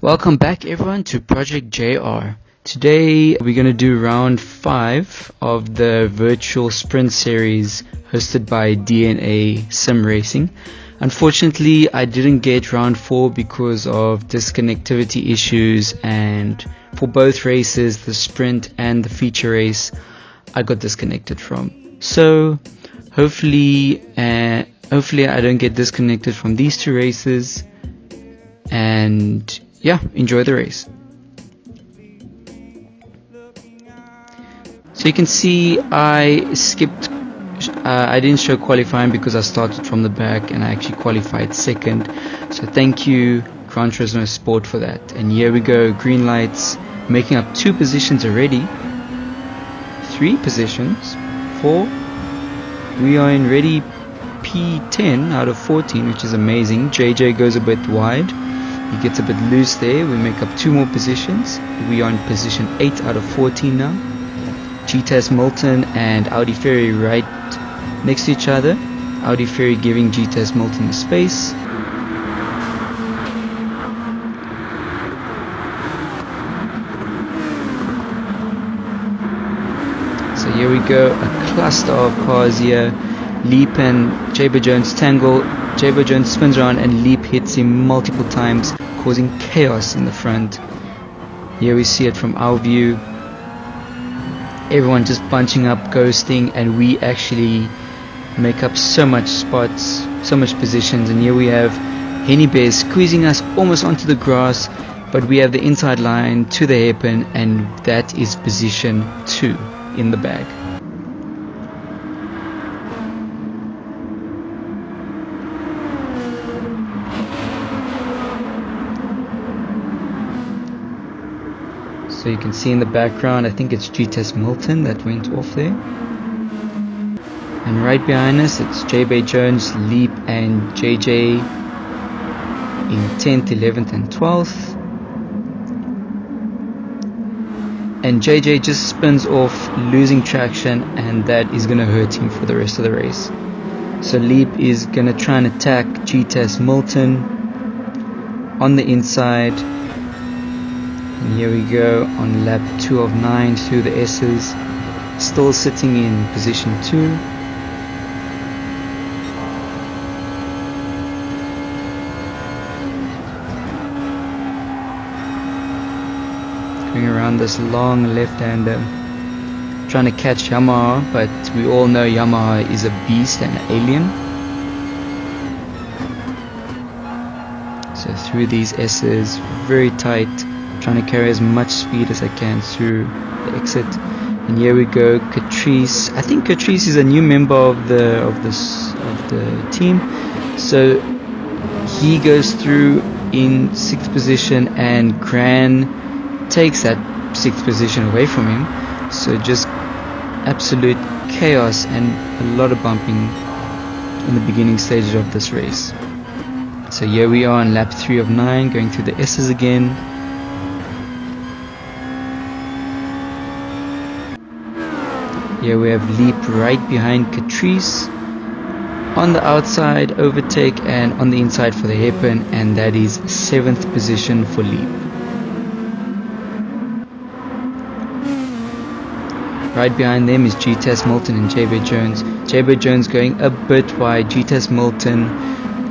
Welcome back everyone to Project JR. Today we're going to do round 5 of the virtual sprint series hosted by dnasimracingza. Unfortunately, I didn't get round 4 because of disconnectivity issues, and for both races, the sprint and the feature race, I got disconnected from. So hopefully I don't get disconnected from these 2 races, and yeah, enjoy the race. So you can see I skipped, I didn't show qualifying because I started from the back and I actually qualified second. So thank you Gr2 Sport for that. And here we go, green lights, making up 2 positions already, 3 positions, 4. We are in ready P10 out of 14, which is amazing. JJ goes a bit wide. He gets a bit loose there. We make up 2 more positions. We are in position 8 out of 14 now. Gr2 and Audi Ferrari right next to each other. Audi Ferrari giving Gr2 the space. So here we go, a cluster of cars here. Leap and Jaber Jones tangle. Jaber Jones spins around and Leap hits him multiple times, causing chaos in the front. Here we see it from our view. Everyone just bunching up, ghosting, and we actually make up so much spots, so much positions. And here we have Henny Bear squeezing us almost onto the grass, but we have the inside line to the hairpin, and that is position 2 in the bag. So you can see in the background, I think it's Thrustmaster that went off there. And right behind us, it's Jaber Jones, Leap, and JJ in 10th, 11th, and 12th. And JJ just spins off, losing traction, and that is going to hurt him for the rest of the race. So Leap is going to try and attack Thrustmaster on the inside. And here we go on lap 2 of 9 through the S's, still sitting in position 2. Going around this long left-hander, trying to catch Yamaha, but we all know Yamaha is a beast and an alien. So through these S's, very tight, trying to carry as much speed as I can through the exit. And here we go, Catrice. I think Catrice is a new member of the team. So he goes through in 6th position, and Gran takes that 6th position away from him. So just absolute chaos and a lot of bumping in the beginning stages of this race. So here we are on lap 3 of 9, going through the S's again. Here we have Leap right behind Catrice. On the outside, overtake, and on the inside for the hairpin, and that is 7th position for Leap. Right behind them is Thrustmaster and Jaber Jones. Jaber Jones going a bit wide, Thrustmaster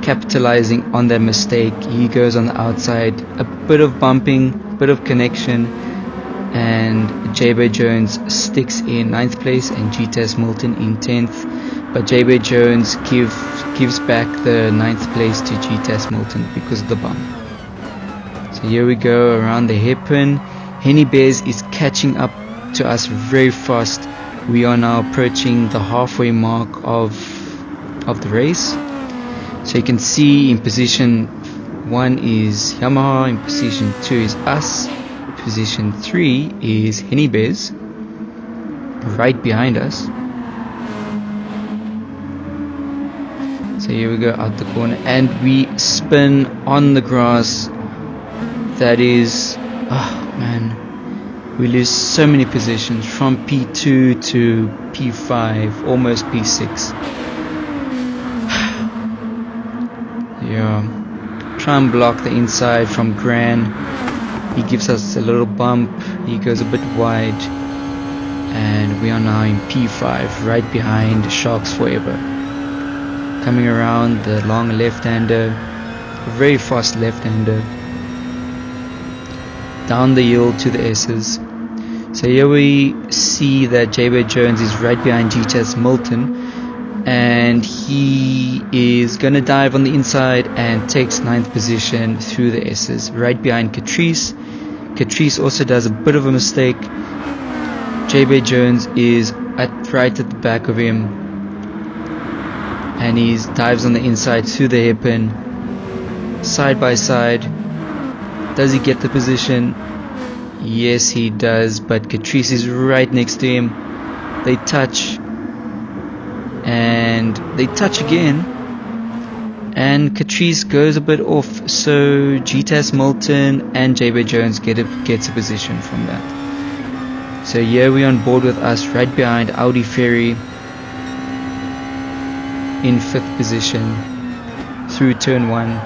capitalizing on that mistake. He goes on the outside, a bit of bumping, bit of connection, and Jaber Jones sticks in 9th place and Thrustmaster in 10th, but Jaber Jones gives back the 9th place to Thrustmaster because of the bump. So here we go around the hairpin. Henny Bears is catching up to us very fast. We are now approaching the halfway mark of the race. So you can see in position 1 is Yamaha, in position 2 is us, position 3 is Henny Bears right behind us. So here we go out the corner, and we spin on the grass. That is, oh man, we lose so many positions from P2 to P5, almost P6. Yeah, try and block the inside from Gran. He gives us a little bump, he goes a bit wide, and we are now in P5, right behind Sharks Forever. Coming around the long left-hander, very fast left-hander, down the hill to the S's. So here we see that J-Bay Jones is right behind GTS Milton, and he is going to dive on the inside and takes 9th position through the S's, right behind Catrice. Catrice also does a bit of a mistake. J-Bay Jones is right at the back of him, and he dives on the inside through the hairpin, side by side. Does he get the position? Yes, he does, but Catrice is right next to him. They touch, and they touch again, and Catrice goes a bit off, so GTS Milton and J-Bay Jones gets a position from that. So here we're on board with us, right behind Audi Ferry in 5th position through turn 1,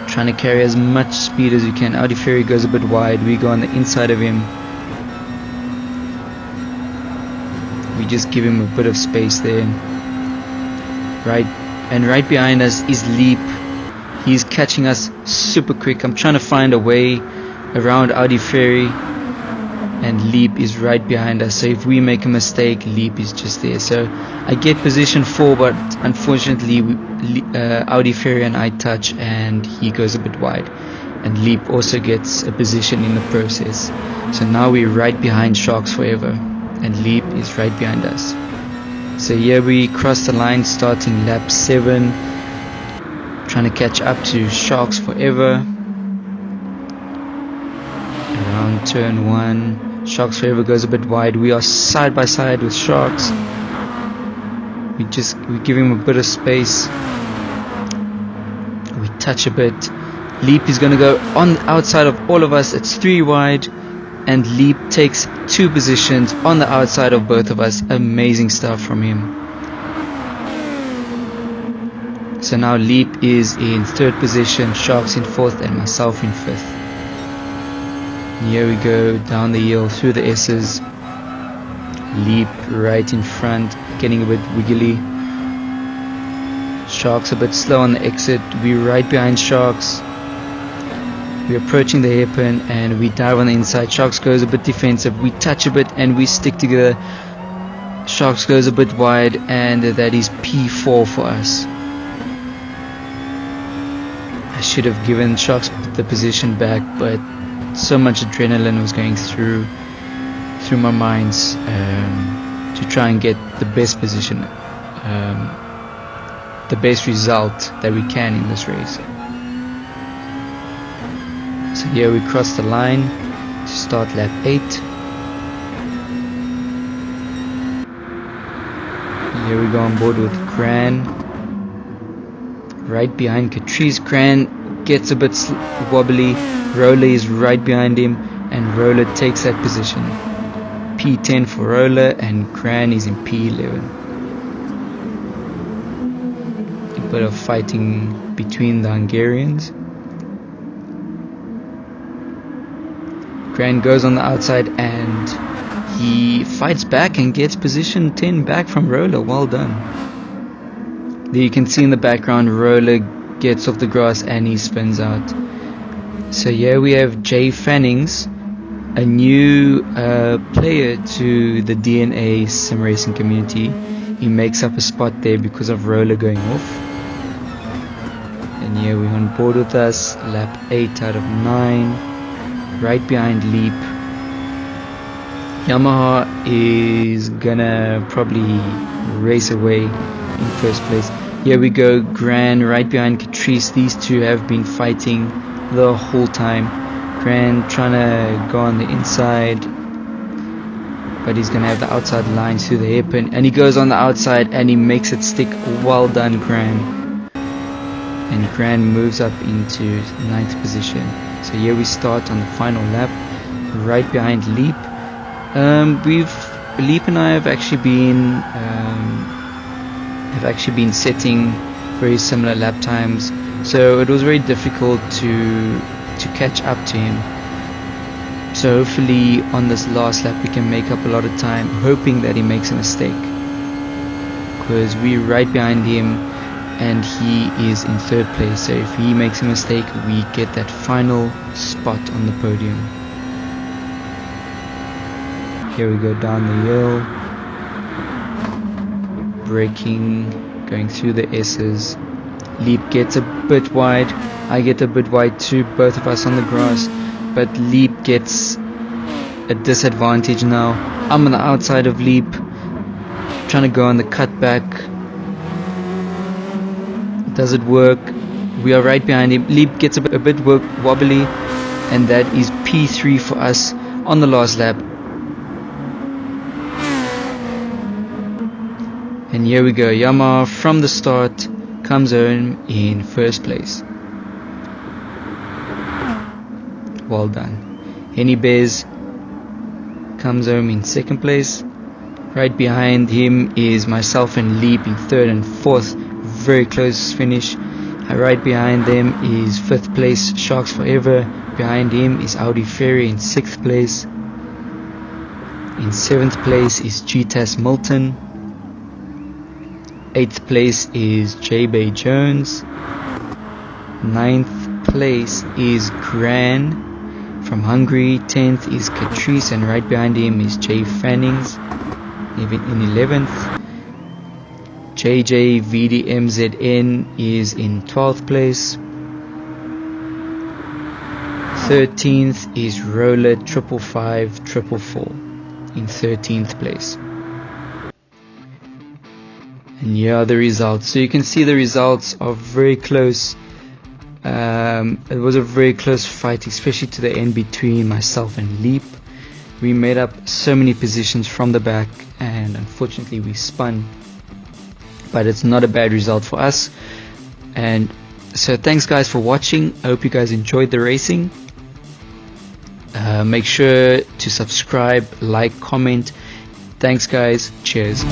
trying to carry as much speed as we can. Audi Ferry goes a bit wide, we go on the inside of him. We just give him a bit of space there. Right behind us is Leap. He's catching us super quick. I'm trying to find a way around Audi Ferry, and Leap is right behind us. So if we make a mistake, Leap is just there. So I get position 4, but unfortunately Audi Ferry and I touch, and he goes a bit wide, and Leap also gets a position in the process. So now we're right behind Sharks Forever, and Leap is right behind us. So here we cross the line starting lap 7, trying to catch up to Sharks Forever. Around turn 1, Sharks Forever goes a bit wide. We are side by side with Sharks. We give him a bit of space. We touch a bit. Leap is going to go on the outside of all of us. It's 3 wide, and Leap takes 2 positions on the outside of both of us. Amazing stuff from him. So now Leap is in 3rd position, Sharks in 4th, and myself in 5th. Here we go down the hill through the S's. Leap right in front, getting a bit wiggly. Sharks a bit slow on the exit. We're right behind Sharks. We're approaching the hairpin, and we dive on the inside. Sharks goes a bit defensive. We touch a bit and we stick together. Sharks goes a bit wide, and that is P4 for us. I should have given Sharks the position back, but so much adrenaline was going through my minds to try and get the best position, the best result that we can in this race. So here we cross the line to start lap 8. Here we go on board with Gran, right behind Catrice. Gran gets a bit wobbly. Roller is right behind him, and Roller takes that position. P10 for Roller, and Gran is in P11. A bit of fighting between the Hungarians. Gran goes on the outside, and he fights back and gets position 10 back from Roller. Well done. There you can see in the background, Roller gets off the grass and he spins out. So here we have Jay Fannings, a new player to the DNA sim racing community. He makes up a spot there because of Roller going off. And here we're on board with us, lap 8 out of 9, right behind Leap. Yamaha is gonna probably race away in first place. Here we go, Gran right behind Catrice. These two have been fighting the whole time. Gran trying to go on the inside, but he's gonna have the outside lines through the hairpin, and he goes on the outside and he makes it stick. Well done, Gran. And Gran moves up into 9th position. So here we start on the final lap, right behind Leap. Leap and I have actually been setting very similar lap times, so it was very difficult to to catch up to him. So hopefully on this last lap we can make up a lot of time, hoping that he makes a mistake, because we're right behind him and he is in 3rd place. So if he makes a mistake, we get that final spot on the podium. Here we go down the hill, braking, going through the S's. Leap gets a bit wide, I get a bit wide too, both of us on the grass, but Leap gets a disadvantage now. I'm on the outside of Leap, trying to go on the cutback. Does it work? We are right behind him. Leap gets a bit wobbly, and that is P3 for us on the last lap. And here we go, Yamaha from the start comes home in 1st place. Well done. Henny Bez comes home in 2nd place. Right behind him is myself and Leap in 3rd and 4th. Very close finish. Right behind them is 5th place Sharks Forever. Behind him is Audi Ferry in 6th place. In 7th place is GTAS Milton. 8th place is J-Bay Jones. 9th place is Gran from Hungary. 10th is Catrice, and right behind him is Jay Fannings in 11th. JJ VDMZN is in 12th place. 13th is Roller 55544 in 13th place. And here are the results. So you can see the results are very close. It was a very close fight, especially to the end between myself and Leap. We made up so many positions from the back, and unfortunately we spun. But it's not a bad result for us. And so thanks guys for watching. I hope you guys enjoyed the racing. Make sure to subscribe, like, comment. Thanks guys. Cheers.